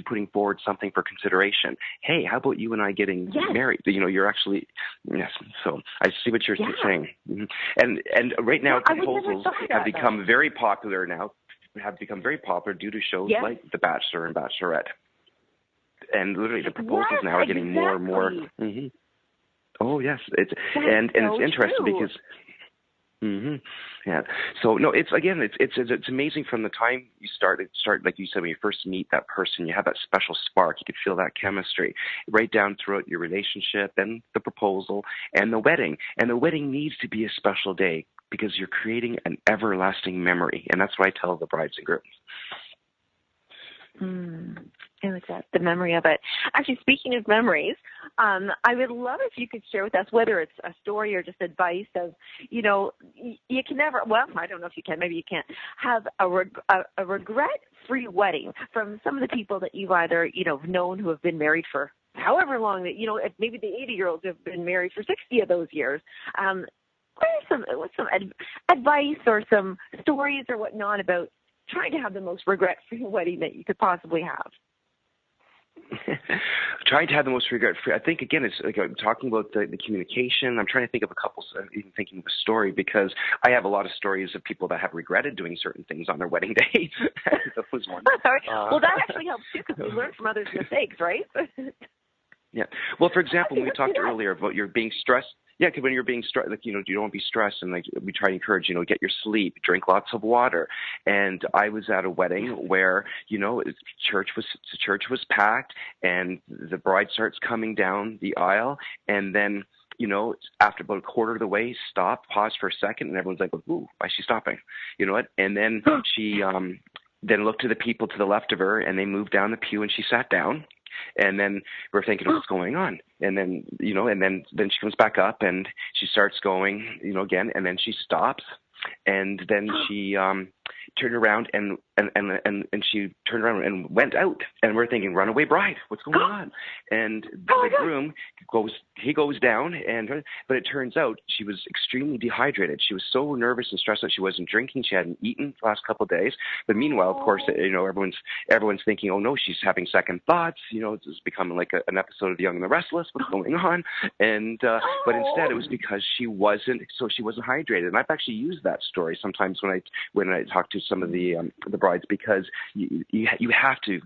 putting forward something for consideration. Hey, how about you and I getting married? You're actually So I see what you're saying. And right now, proposals have become very popular now. Have become very popular due to shows like The Bachelor and Bachelorette. And literally, the proposals now are getting more and more. Oh yes, it's interesting because. Yeah. So no, it's amazing from the time you start like you said, when you first meet that person, you have that special spark. You could feel that chemistry right down throughout your relationship, and the proposal and the wedding. And the wedding needs to be a special day because you're creating an everlasting memory, and that's what I tell the brides and grooms. I like that, the memory of it. Actually, speaking of memories, I would love if you could share with us, whether it's a story or just advice of, you can never, well, I don't know if you can, maybe you can't, have a regret-free wedding from some of the people that you've either, known who have been married for however long, that, maybe the 80-year-olds have been married for 60 of those years. what's some advice or some stories or whatnot about trying to have the most regret-free wedding that you could possibly have? Trying to have the most regret-free. I think, again, it's like I'm talking about the communication. I'm trying to think of a couple, even thinking of a story, because I have a lot of stories of people that have regretted doing certain things on their wedding day. That was one. Well, that actually helps, too, because we learn from others' mistakes, right? Yeah. Well, for example, when we talked earlier about you're being stressed. Yeah, because when you're being stressed, like, you don't want to be stressed, and like we try to encourage, get your sleep, drink lots of water. And I was at a wedding where, the church was packed, and the bride starts coming down the aisle, and then, after about a quarter of the way, pause for a second, and everyone's like, "Ooh, why is she stopping?" You know what? And then she then looked to the people to the left of her, and they moved down the pew, and she sat down. And then we're thinking, what's going on? And then, then she comes back up and she starts going, again, and then she stops. And then she turned around and she turned around and went out. And we're thinking, runaway bride, what's going on? And the groom goes down, but it turns out she was extremely dehydrated. She was so nervous and stressed that she wasn't drinking. She hadn't eaten the last couple of days. But meanwhile, of course, everyone's thinking, oh no, she's having second thoughts. It's becoming like an episode of The Young and the Restless. What's going on? And but instead, it was because she wasn't hydrated. And I've actually used that story sometimes when I talk to some of the brides, because you have to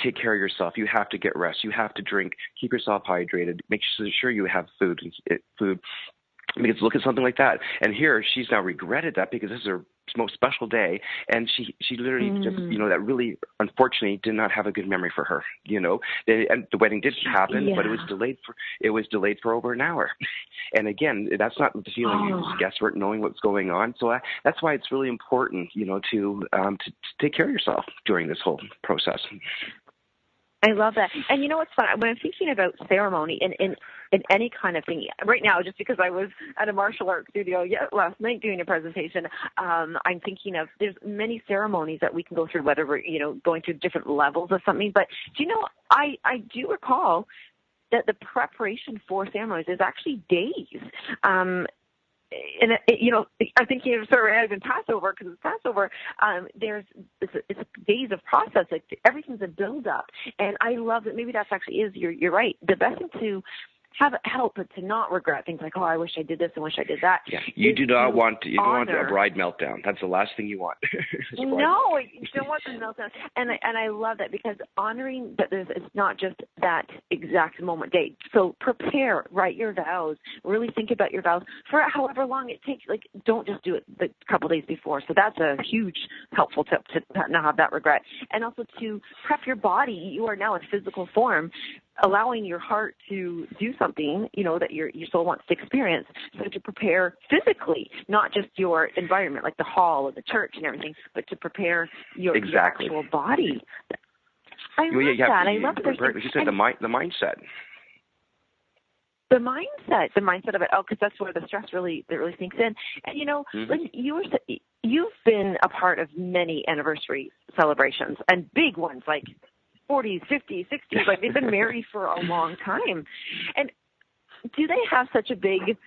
take care of yourself. You have to get rest. You have to drink. Keep yourself hydrated. Make sure you have food. Because look at something like that. And here she's now regretted that because this is her most special day, and she literally just that really unfortunately did not have a good memory for her. And the wedding did happen, but it was delayed for over an hour. And again, that's not the feeling you just guess weren't knowing what's going on. So that's why it's really important, to take care of yourself during this whole process. I love that. And what's fun? When I'm thinking about ceremony in any kind of thing, right now, just because I was at a martial arts studio last night doing a presentation, I'm thinking of there's many ceremonies that we can go through, whether we're, going through different levels of something. But I do recall that the preparation for ceremonies is actually days. And I'm thinking of sort of even Passover, because it's Passover. It's days of process. Like everything's a build up, and I love that. Maybe that's actually is. You're right. The best thing to have it help, but to not regret things like, oh, I wish I did this and wish I did that. Yeah, you don't want a bride meltdown. That's the last thing you want. No, you don't want the meltdown. And I love that, because honoring that it's not just that exact moment date. So prepare, write your vows, really think about your vows for however long it takes. Like, don't just do it the couple days before. So that's a huge helpful tip to not have that regret. And also to prep your body. You are now in physical form, allowing your heart to do something, that your soul wants to experience. So to prepare physically, not just your environment, like the hall or the church and everything, but to prepare your actual body. I love that. I love that. You said the mindset. The mindset of it. Oh, because that's where the stress really sinks in. And like you've been a part of many anniversary celebrations, and big ones like 40s, 50s, 60s, like they've been married for a long time. And do they have such a big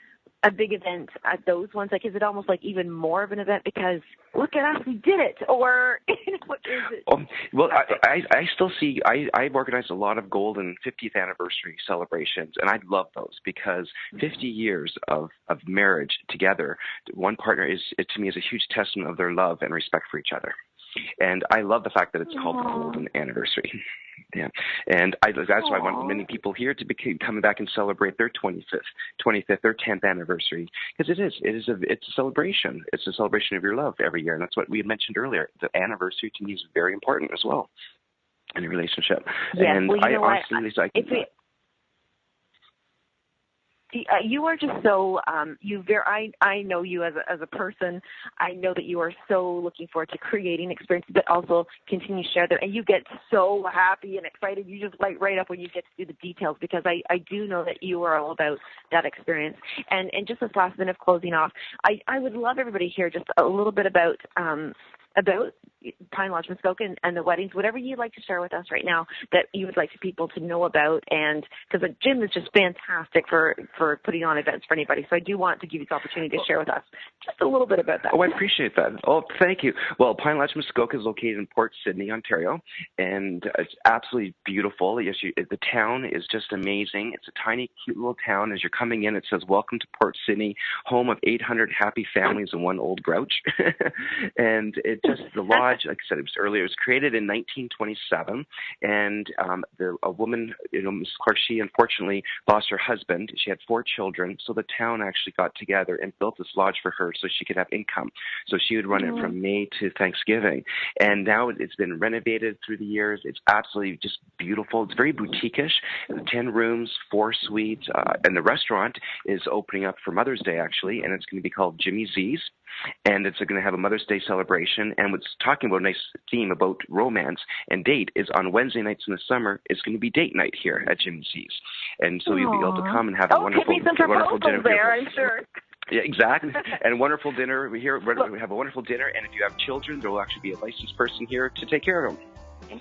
event at those ones? Like, is it almost like even more of an event because look at us, we did it? Or what is it? Well, I still see, I've organized a lot of golden 50th anniversary celebrations, and I love those because 50 years of marriage together, one partner to me is a huge testament of their love and respect for each other. And I love the fact that it's called the golden anniversary. Yeah, and that's why I want many people here to be coming back and celebrate their 25th, their 10th anniversary, because it's a celebration. It's a celebration of your love every year, and that's what we had mentioned earlier. The anniversary to me is very important as well in a relationship. Yeah, and well, I honestly, Lisa, you are just so I know you as a person. I know that you are so looking forward to creating experiences, but also continue to share them. And you get so happy and excited. You just light right up when you get to do the details, because I do know that you are all about that experience. And just this last minute of closing off, I would love everybody here just a little bit about Pine Lodge Muskoka and the weddings, whatever you'd like to share with us right now that you would like people to know about. And because the gym is just fantastic for putting on events for anybody. So I do want to give you this opportunity to share with us just a little bit about that. Oh, I appreciate that. Oh, thank you. Well, Pine Lodge Muskoka is located in Port Sydney, Ontario, and it's absolutely beautiful. Yes, the town is just amazing. It's a tiny, cute little town. As you're coming in, it says, "Welcome to Port Sydney, home of 800 happy families and one old grouch." And it just, the lodge, like I said, it was earlier, it was created in 1927, and a woman, Miss Clark, she unfortunately lost her husband. She had 4 children, so the town actually got together and built this lodge for her so she could have income. So she would run it from May to Thanksgiving. And now it's been renovated through the years. It's absolutely just beautiful. It's very boutique-ish. 10 rooms, 4 suites, and the restaurant is opening up for Mother's Day, actually, and it's going to be called Jimmy Z's. And it's going to have a Mother's Day celebration. And what's talking about a nice theme about romance and date is on Wednesday nights in the summer, it's going to be date night here at Jimmy Z's. And so you'll be able to come and have a wonderful dinner there, I'm sure. Yeah, exactly. And a wonderful dinner here. We have a wonderful dinner. And if you have children, there will actually be a licensed person here to take care of them.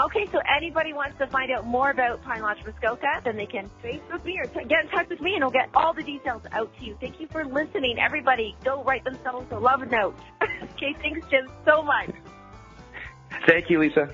Okay, so anybody wants to find out more about Pine Lodge Muskoka, then they can Facebook me or get in touch with me, and I'll get all the details out to you. Thank you for listening. Everybody, go write themselves a love note. Okay, thanks, Jim, so much. Thank you, Lisa.